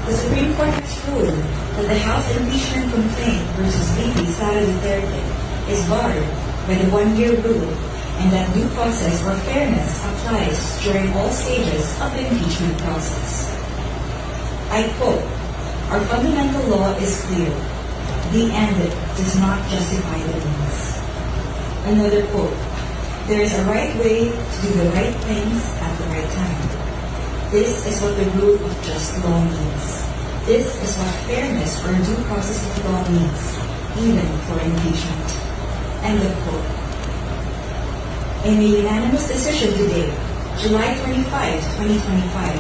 The Supreme Court has ruled that the House impeachment complaint versus VP Sara Duterte is barred by the one-year rule, and that due process or fairness applies during all stages of the impeachment process. I quote, "Our fundamental law is clear. The end does not justify the means." Another quote, "There is a right way to do the right things at the right time. This is what the rule of just law means. This is what fairness or due process of law means, even for impeachment." End of quote. In a unanimous decision today, July 25, 2025,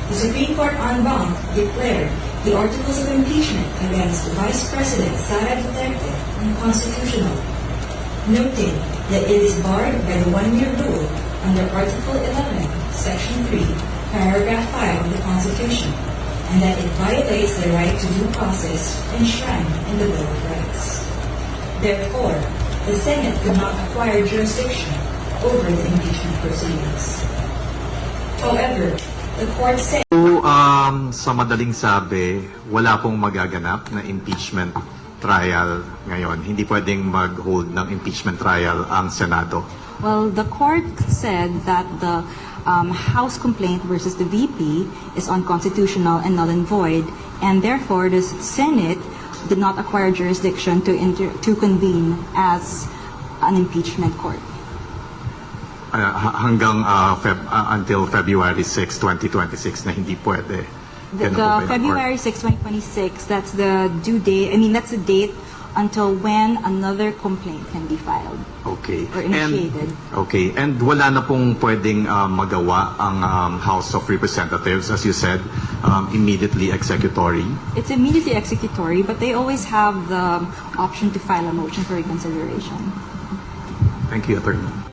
the Supreme Court en banc declared the articles of impeachment against Vice President Sara Duterte unconstitutional, noting that it is barred by the one-year rule under Article 11, Section 3, Paragraph 5 of the Constitution, and that it violates the right to due process enshrined in the Bill of Rights. Therefore, the Senate could not acquire jurisdiction over the impeachment proceedings. However, the court said Sa madaling sabi, wala pong magaganap na impeachment trial ngayon. Hindi pwedeng mag-hold ng impeachment trial ang Senado. Well, the court said that the House complaint versus the VP is unconstitutional and null and void, and therefore the Senate did not acquire jurisdiction to convene as an impeachment court. Hanggang until February 6, 2026 na hindi pwede. The February 6, 2026, that's the due date. I mean, that's the date until when another complaint can be filed. Okay. Or initiated. And wala na pong pwedeng magawa ang House of Representatives, as you said, immediately executory. It's immediately executory, but they always have the option to file a motion for reconsideration. Thank you, Attorney.